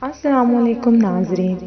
السلام علیکم ناظرین،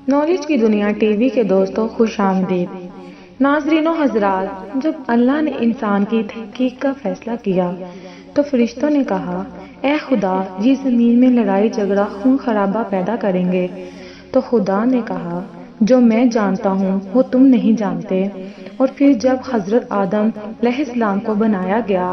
نالج کی دنیا ٹی وی کے دوستوں خوش آمدید۔ ناظرین و حضرات، جب اللہ نے انسان کی تحقیق کا فیصلہ کیا تو فرشتوں نے کہا، اے خدا، یہ زمین میں لڑائی جھگڑا خون خرابہ پیدا کریں گے۔ تو خدا نے کہا، جو میں جانتا ہوں وہ تم نہیں جانتے۔ اور پھر جب حضرت آدم علیہ السلام کو بنایا گیا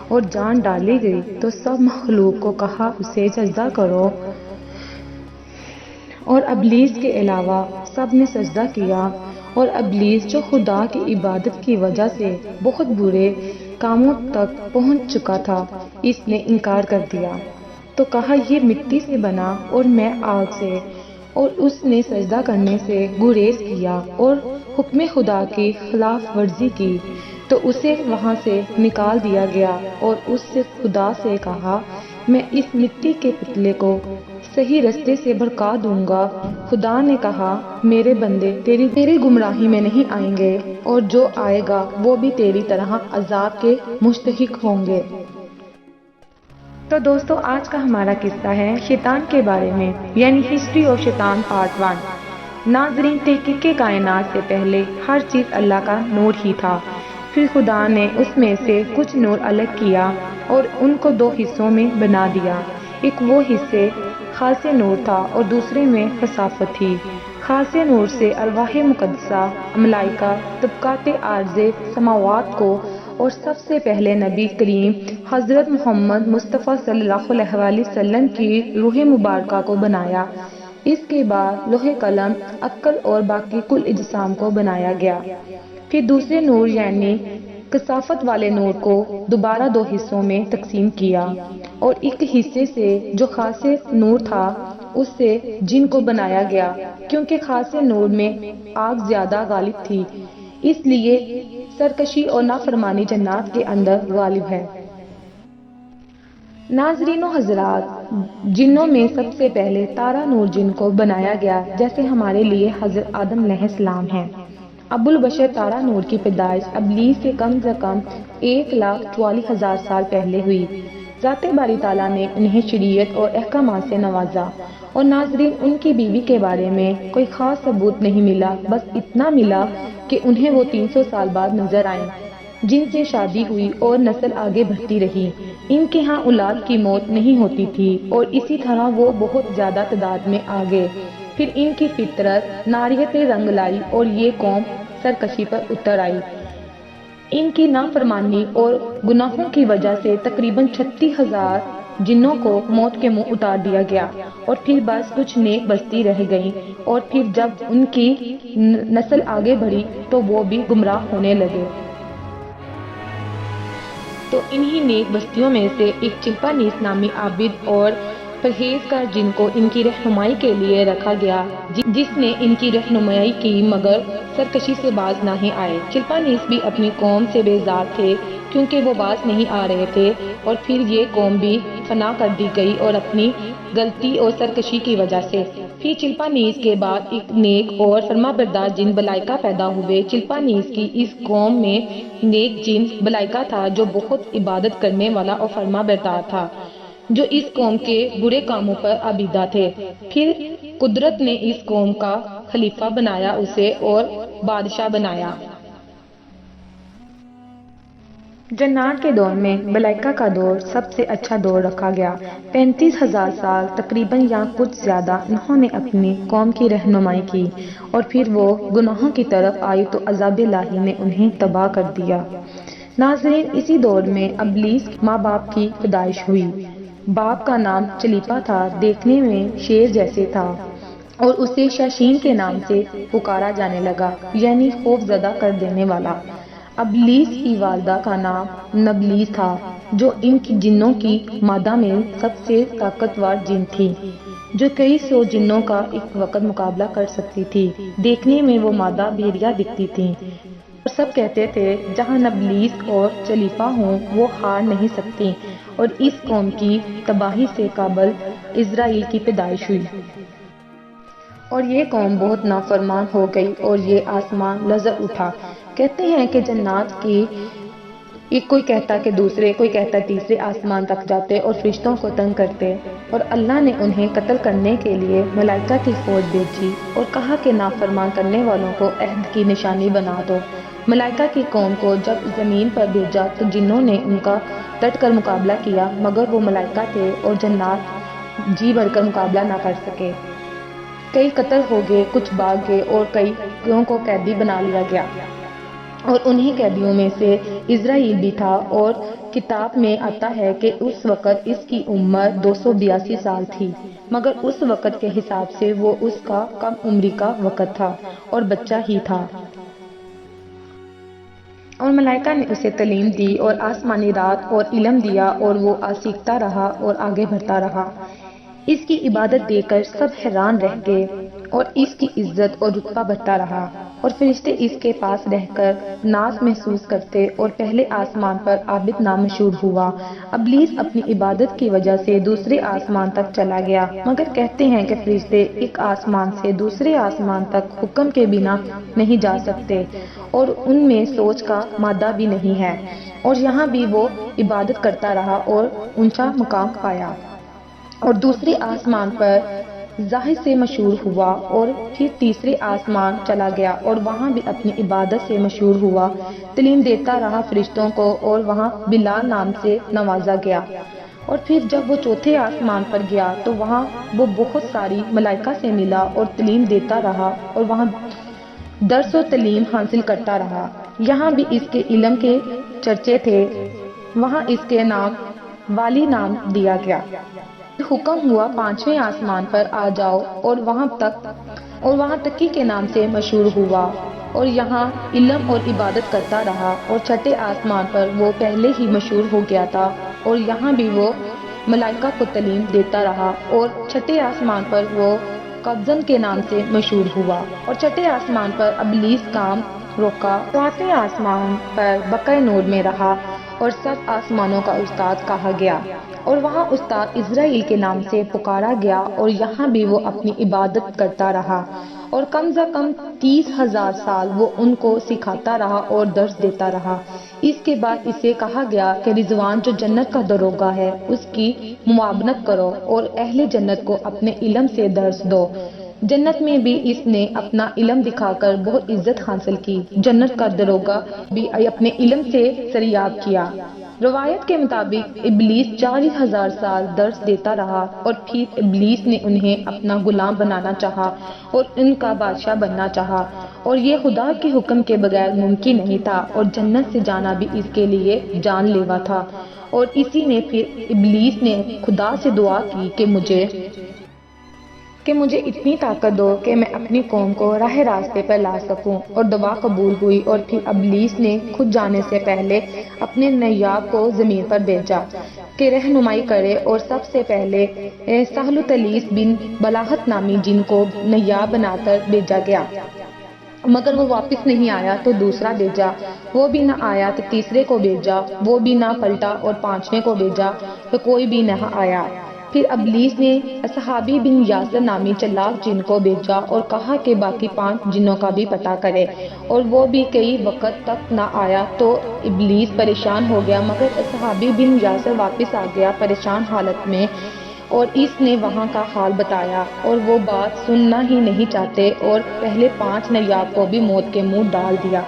اور جان ڈالی گئی تو سب مخلوق کو کہا اسے سجدہ کرو، اور ابلیس کے علاوہ سب نے سجدہ کیا۔ اور ابلیس جو خدا کی عبادت کی وجہ سے بہت برے کاموں تک پہنچ چکا تھا، اس نے انکار کر دیا تو کہا یہ مٹی سے بنا اور میں آگ سے، اور اس نے سجدہ کرنے سے گریز کیا اور حکم خدا کی خلاف ورزی کی تو اسے وہاں سے نکال دیا گیا اور اس سے خدا سے کہا، میں اس مٹی کے پتلے کو صحیح رستے سے بھڑکا دوں گا۔ خدا نے کہا، میرے بندے تیری گمراہی میں نہیں آئیں گے، اور جو آئے گا وہ بھی تیری طرح عذاب کے مستحق ہوں گے۔ تو دوستو، آج کا ہمارا قصہ ہے شیطان کے بارے میں، یعنی ہسٹری آف شیطان پارٹ 1۔ ناظرین، تحقیق کائنات سے پہلے ہر چیز اللہ کا نور ہی تھا۔ پھر خدا نے اس میں سے کچھ نور الگ کیا اور ان کو دو حصوں میں بنا دیا۔ ایک وہ حصے خالص نور تھا اور دوسرے میں کثافت تھی۔ خالص نور سے ارواح مقدسہ، ملائکہ، طبقات عارض سماوات کو اور سب سے پہلے نبی کریم حضرت محمد مصطفیٰ صلی اللہ علیہ وسلم کی روح مبارکہ کو بنایا۔ اس کے بعد لوح قلم، عقل اور باقی کل اجسام کو بنایا گیا۔ پھر دوسرے نور یعنی کثافت والے نور کو دوبارہ دو حصوں میں تقسیم کیا، اور ایک حصے سے جو خاص نور تھا اس سے جن کو بنایا گیا، کیونکہ خاص نور میں آگ زیادہ غالب تھی، اس لیے سرکشی اور نافرمانی جنات کے اندر غالب ہے۔ ناظرین و حضرات، جنوں میں سب سے پہلے تارا نور جن کو بنایا گیا، جیسے ہمارے لیے حضرت آدم علیہ السلام ہیں۔ ابو البشر تارا نور کی پیدائش ابلیس سے کم از کم 1,44,000 سال پہلے ہوئی۔ ذات باری تعالیٰ نے انہیں شریعت اور احکامات سے نوازا، اور ناظرین، ان کی بیوی کے بارے میں کوئی خاص ثبوت نہیں ملا، بس اتنا ملا کہ انہیں وہ 300 سال بعد نظر آئیں، جن سے شادی ہوئی اور نسل آگے بڑھتی رہی۔ ان کے ہاں اولاد کی موت نہیں ہوتی تھی، اور اسی طرح وہ بہت زیادہ تعداد میں آگے۔ پھر ان کی فطرت ناریت رنگ لائی اور یہ قوم سرکشی پر اتر آئی۔ ان کی نافرمانی اور گناہوں کی وجہ سے تقریباً 36,000 جنوں کو موت کے منہ اتار دیا گیا، اور پھر بس کچھ نیک بستی رہ گئیں، اور پھر جب ان کی نسل آگے بڑھی تو وہ بھی گمراہ ہونے لگے۔ تو انہی نیک بستیوں میں سے ایک چلپا نیس نامی عابد اور پرہیزگار جن کو ان کی رہنمائی کے لیے رکھا گیا، جس نے ان کی رہنمائی کی مگر سرکشی سے باز نہیں آئے۔ چلپا نیس بھی اپنی قوم سے بیزار تھے کیونکہ وہ باز نہیں آ رہے تھے، اور پھر یہ قوم بھی فنا کر دی گئی اور اپنی غلطی اور سرکشی کی وجہ سے۔ پھر چلپا نیس کے بعد ایک نیک اور فرمانبردار جن بلائکہ پیدا ہوئے۔ چلپا نیس کی اس قوم میں نیک جن بلائکہ تھا جو بہت عبادت کرنے والا اور فرمانبردار تھا، جو اس قوم کے برے کاموں پر عابدہ تھے۔ پھر قدرت نے اس قوم کا خلیفہ بنایا اسے اور بادشاہ بنایا۔ جنات کے دور میں ملائکہ کا دور سب سے اچھا دور رکھا گیا۔ 35,000 سال تقریباً یا کچھ زیادہ انہوں نے اپنی قوم کی رہنمائی کی، اور پھر وہ گناہوں کی طرف آئی تو عذاب الہی نے انہیں تباہ کر دیا۔ ناظرین، اسی دور میں ابلیس کے ماں باپ کی پیدائش ہوئی۔ باپ کا نام چلیپا تھا، دیکھنے میں شیر جیسے تھا، اور اسے شاشین کے نام سے پکارا جانے لگا، یعنی خوف زدہ کر دینے والا۔ ابلیس کی والدہ کا نام نبلیس تھا، جو ان کی جنوں کی مادہ میں سب سے طاقتور جن تھی، جو کئی سو جنوں کا ایک وقت مقابلہ کر سکتی تھی۔ دیکھنے میں وہ مادہ بھیڑیا دکھتی تھی، اور سب کہتے تھے جہاں نبلیس اور چلیپا ہوں وہ ہار نہیں سکتی، اور اس قوم کی تباہی سے قبل اسرائیل کی پیدائش ہوئی۔ اور یہ قوم بہت نافرمان ہو گئی اور یہ آسمان لرز اٹھا۔ کہتے ہیں کہ جنات کی کوئی کہتا کہ دوسرے، کوئی کہتا تیسرے آسمان تک جاتے اور فرشتوں کو تنگ کرتے، اور اللہ نے انہیں قتل کرنے کے لیے ملائکہ کی فوج بھیجی اور کہا کہ نافرمان کرنے والوں کو عہد کی نشانی بنا دو۔ ملائکہ کی قوم کو جب زمین پر بھیجا تو جنوں نے ان کا ڈٹ کر مقابلہ کیا، مگر وہ ملائکہ تھے اور جنات جی بھر کر مقابلہ نہ کر سکے۔ کئی قتل ہو گئے، کچھ بھاگ گئے اور کئیوں کو قیدی بنا لیا گیا، اور انہی قیدیوں میں سے اسرائیل بھی تھا، اور کتاب میں آتا ہے کہ اس وقت اس کی عمر 282 سال تھی، مگر اس وقت کے حساب سے وہ اس کا کم عمری کا وقت تھا اور بچہ ہی تھا۔ اور ملائکہ نے اسے تعلیم دی اور آسمانی رات اور علم دیا، اور وہ سیکھتا رہا اور آگے بڑھتا رہا۔ اس کی عبادت دیکھ کر سب حیران رہ گئے، اور اس کی عزت اور رتبہ بڑھتا رہا، اور فرشتے اس کے پاس رہ کر ناز محسوس کرتے، اور پہلے آسمان پر عابد نام مشہور ہوا۔ ابلیس اپنی عبادت کی وجہ سے دوسرے آسمان تک چلا گیا، مگر کہتے ہیں کہ فرشتے ایک آسمان سے دوسرے آسمان تک حکم کے بنا نہیں جا سکتے، اور ان میں سوچ کا مادہ بھی نہیں ہے، اور یہاں بھی وہ عبادت کرتا رہا اور اونچا مقام پایا، اور دوسرے آسمان پر ظاہر سے مشہور ہوا، اور پھر تیسرے آسمان چلا گیا اور وہاں بھی اپنی عبادت سے مشہور ہوا، تعلیم دیتا رہا فرشتوں کو، اور وہاں بلال نام سے نوازا گیا۔ اور پھر جب وہ چوتھے آسمان پر گیا تو وہاں وہ بہت ساری ملائکہ سے ملا اور تعلیم دیتا رہا، اور وہاں درس و تعلیم حاصل کرتا رہا۔ یہاں بھی اس کے علم کے چرچے تھے، وہاں اس کے نام والی نام دیا گیا۔ حکم ہوا پانچویں آسمان پر آ جاؤ، اور وہاں تقی کے نام سے مشہور ہوا، اور یہاں علم اور عبادت کرتا رہا، اور چھٹے آسمان پر وہ پہلے ہی مشہور ہو گیا تھا، اور یہاں بھی وہ ملائکہ کو تعلیم دیتا رہا، اور چھٹے آسمان پر وہ قبضن کے نام سے مشہور ہوا، اور چھٹے آسمان پر ابلیس کام روکا، ساتویں آسمان پر بقع نور میں رہا، اور سب آسمانوں کا استاد کہا گیا، اور وہاں استاد اسرائیل کے نام سے پکارا گیا، اور یہاں بھی وہ اپنی عبادت کرتا رہا، اور کم از کم 30,000 سال وہ ان کو سکھاتا رہا اور درس دیتا رہا۔ اس کے بعد اسے کہا گیا کہ رضوان جو جنت کا داروغہ ہے اس کی معاونت کرو، اور اہل جنت کو اپنے علم سے درس دو۔ جنت میں بھی اس نے اپنا علم دکھا کر بہت عزت حاصل کی، جنت کا داروغہ بھی اپنے علم سے سریاب کیا۔ روایت کے مطابق ابلیس 40,000 سال درس دیتا رہا، اور پھر ابلیس نے انہیں اپنا غلام بنانا چاہا اور ان کا بادشاہ بننا چاہا، اور یہ خدا کے حکم کے بغیر ممکن نہیں تھا، اور جنت سے جانا بھی اس کے لیے جان لیوا تھا، اور اسی نے پھر ابلیس نے خدا سے دعا کی کہ مجھے اتنی طاقت دو کہ میں اپنی قوم کو راہ راستے پر لا سکوں، اور دعا قبول ہوئی، اور پھر ابلیس نے خود جانے سے پہلے اپنے نیاب کو زمین پر بھیجا کہ رہنمائی کرے، اور سب سے پہلے سہلوتلیس بن بلاہت نامی جن کو نیاب بنا کر بھیجا گیا، مگر وہ واپس نہیں آیا تو دوسرا بھیجا، وہ بھی نہ آیا تو تیسرے کو بھیجا، وہ بھی نہ پلٹا، اور پانچویں کو بھیجا تو کوئی بھی نہ آیا۔ پھر ابلیس نے اصحابی بن یاسر نامی چلاک جن کو بھیجا اور کہا کہ باقی 5 جنوں کا بھی پتہ کرے، اور وہ بھی کئی وقت تک نہ آیا تو ابلیس پریشان ہو گیا، مگر اصحابی بن یاسر واپس آ گیا پریشان حالت میں، اور اس نے وہاں کا حال بتایا، اور وہ بات سننا ہی نہیں چاہتے، اور پہلے 5 نیاب کو بھی موت کے منہ ڈال دیا۔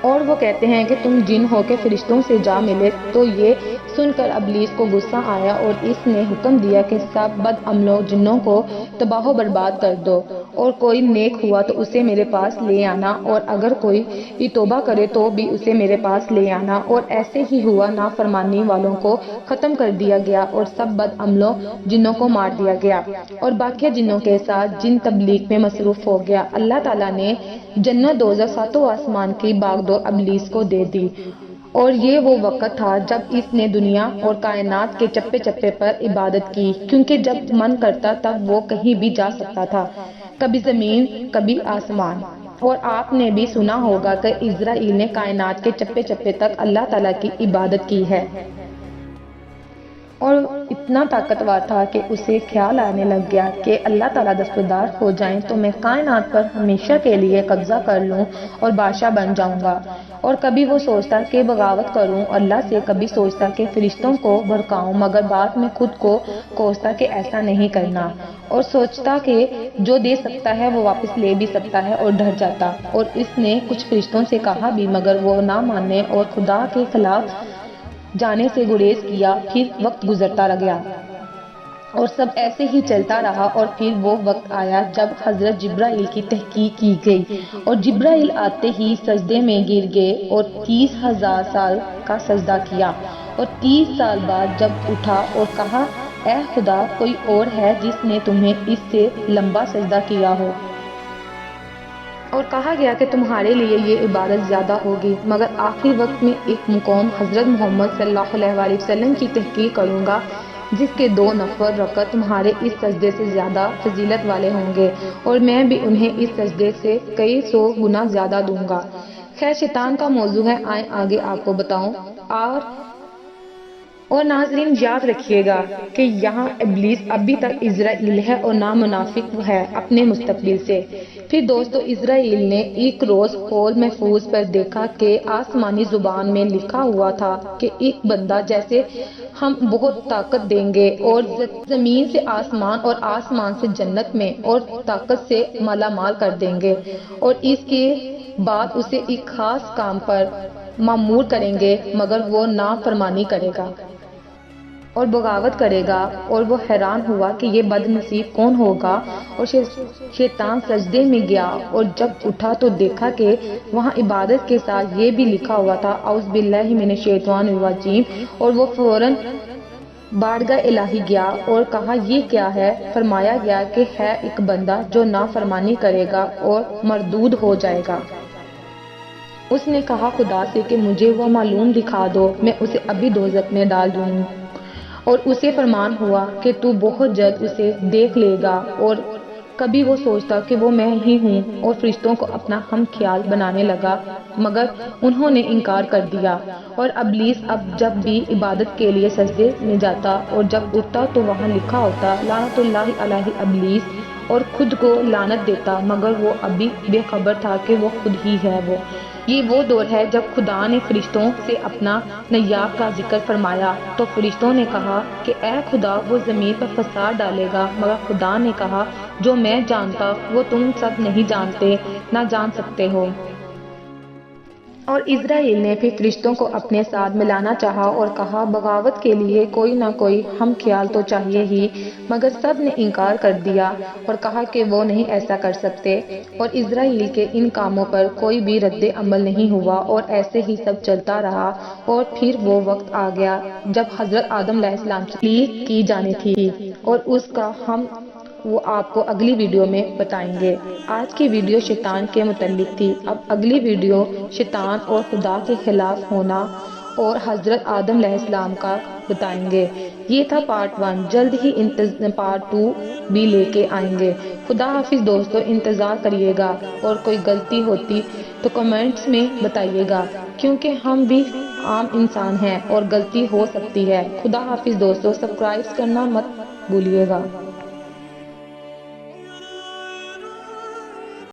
اور وہ کہتے ہیں کہ تم جن ہو کے فرشتوں سے جا ملے، تو یہ سن کر ابلیس کو غصہ آیا، اور اس نے حکم دیا کہ سب بد عملوں جنوں کو تباہ و برباد کر دو، اور کوئی نیک ہوا تو اسے میرے پاس لے آنا، اور اگر کوئی توبہ کرے تو بھی اسے میرے پاس لے آنا، اور ایسے ہی ہوا، نافرمانی والوں کو ختم کر دیا گیا، اور سب بد عملوں جنوں کو مار دیا گیا، اور باقی جنوں کے ساتھ جن تبلیغ میں مصروف ہو گیا۔ اللہ تعالیٰ نے جنت دوزخ ساتوں آسمان کی باغ دور ابلیس کو دے دی، اور یہ وہ وقت تھا جب اس نے دنیا اور کائنات کے چپے چپے پر عبادت کی، کیونکہ جب من کرتا تب وہ کہیں بھی جا سکتا تھا، کبھی زمین کبھی آسمان۔ اور آپ نے بھی سنا ہوگا کہ اسرائیل نے کائنات کے چپے چپے تک اللہ تعالیٰ کی عبادت کی ہے، اور اتنا طاقتور تھا کہ اسے خیال آنے لگ گیا کہ اللہ تعالیٰ دستبردار ہو جائیں تو میں کائنات پر ہمیشہ کے لیے قبضہ کر لوں اور بادشاہ بن جاؤں گا، اور کبھی وہ سوچتا کہ بغاوت کروں اللہ سے، کبھی سوچتا کہ فرشتوں کو بھڑکاؤں، مگر بعد میں خود کو کوستا کہ ایسا نہیں کرنا، اور سوچتا کہ جو دے سکتا ہے وہ واپس لے بھی سکتا ہے، اور ڈر جاتا۔ اور اس نے کچھ فرشتوں سے کہا بھی، مگر وہ نہ مانے اور خدا کے خلاف جانے سے گریز کیا۔ پھر وقت گزرتا گیا اور سب ایسے ہی چلتا رہا، اور پھر وہ وقت آیا جب حضرت جبرائیل کی تحقیق کی گئی، اور جبرائیل آتے ہی سجدے میں گر گئے اور 30,000 سال کا سجدہ کیا، اور 30 سال بعد جب اٹھا اور کہا اے خدا، کوئی اور ہے جس نے تمہیں اس سے لمبا سجدہ کیا ہو؟ اور کہا گیا کہ تمہارے لیے یہ عبادت زیادہ ہوگی، مگر آخری وقت میں ایک مقام حضرت محمد صلی اللہ علیہ وسلم کی تحقیق کروں گا، جس کے 2 نفل رکعت تمہارے اس سجدے سے زیادہ فضیلت والے ہوں گے، اور میں بھی انہیں اس سجدے سے کئی 100 گنا زیادہ دوں گا۔ خیر، شیطان کا موضوع ہے، آئیں آگے آپ کو بتاؤں۔ اور ناظرین یاد رکھیے گا کہ یہاں ابلیس ابھی تک اسرائیل ہے اور نہ منافق ہے اپنے مستقبل سے۔ پھر دوستو، اسرائیل نے ایک روز قول محفوظ پر دیکھا کہ آسمانی زبان میں لکھا ہوا تھا کہ ایک بندہ جیسے ہم بہت طاقت دیں گے اور زمین سے آسمان اور آسمان سے جنت میں اور طاقت سے مالا مال کر دیں گے، اور اس کے بعد اسے ایک خاص کام پر مامور کریں گے، مگر وہ نافرمانی کرے گا اور بغاوت کرے گا۔ اور وہ حیران ہوا کہ یہ بد نصیب کون ہوگا، اور شیطان سجدے میں گیا، اور جب اٹھا تو دیکھا کہ وہاں عبادت کے ساتھ یہ بھی لکھا ہوا تھا اعوذ باللہ من الشیطان الرجیم، اور وہ فوراً بارگاہ الہی گیا اور کہا یہ کیا ہے؟ فرمایا گیا کہ ہے ایک بندہ جو نافرمانی کرے گا اور مردود ہو جائے گا۔ اس نے کہا خدا سے کہ مجھے وہ معلوم دکھا دو، میں اسے ابھی دوزخ میں ڈال دوں، اور اسے فرمان ہوا کہ تو بہت جلد اسے دیکھ لے گا۔ اور کبھی وہ سوچتا کہ وہ میں ہی ہوں، اور فرشتوں کو اپنا ہم خیال بنانے لگا، مگر انہوں نے انکار کر دیا۔ اور ابلیس اب جب بھی عبادت کے لیے سجدے میں جاتا اور جب اٹھتا تو وہاں لکھا ہوتا لعنت اللہ علیہ ابلیس، اور خود کو لعنت دیتا، مگر وہ ابھی بے خبر تھا کہ وہ خود ہی ہے وہ۔ یہ وہ دور ہے جب خدا نے فرشتوں سے اپنا نیاب کا ذکر فرمایا تو فرشتوں نے کہا کہ اے خدا، وہ زمین پر فساد ڈالے گا، مگر خدا نے کہا جو میں جانتا وہ تم سب نہیں جانتے نہ جان سکتے ہو۔ اور اسرائیل نے پھر فرشتوں کو اپنے ساتھ ملانا چاہا اور کہا بغاوت کے لیے کوئی نہ کوئی ہم خیال تو چاہیے ہی، مگر سب نے انکار کر دیا اور کہا کہ وہ نہیں ایسا کر سکتے، اور اسرائیل کے ان کاموں پر کوئی بھی رد عمل نہیں ہوا، اور ایسے ہی سب چلتا رہا۔ اور پھر وہ وقت آ گیا جب حضرت آدم علیہ السلام سے تخلیق کی جانی تھی، اور اس کا ہم وہ آپ کو اگلی ویڈیو میں بتائیں گے۔ آج کی ویڈیو شیطان کے متعلق تھی، اب اگلی ویڈیو شیطان اور خدا کے خلاف ہونا اور حضرت آدم علیہ السلام کا بتائیں گے۔ یہ تھا پارٹ 1، جلد ہی پارٹ 2 بھی لے کے آئیں گے۔ خدا حافظ دوستو، انتظار کریے گا، اور کوئی غلطی ہوتی تو کمنٹس میں بتائیے گا، کیونکہ ہم بھی عام انسان ہیں اور غلطی ہو سکتی ہے۔ خدا حافظ دوستو، سبسکرائب کرنا مت بھولیے گا۔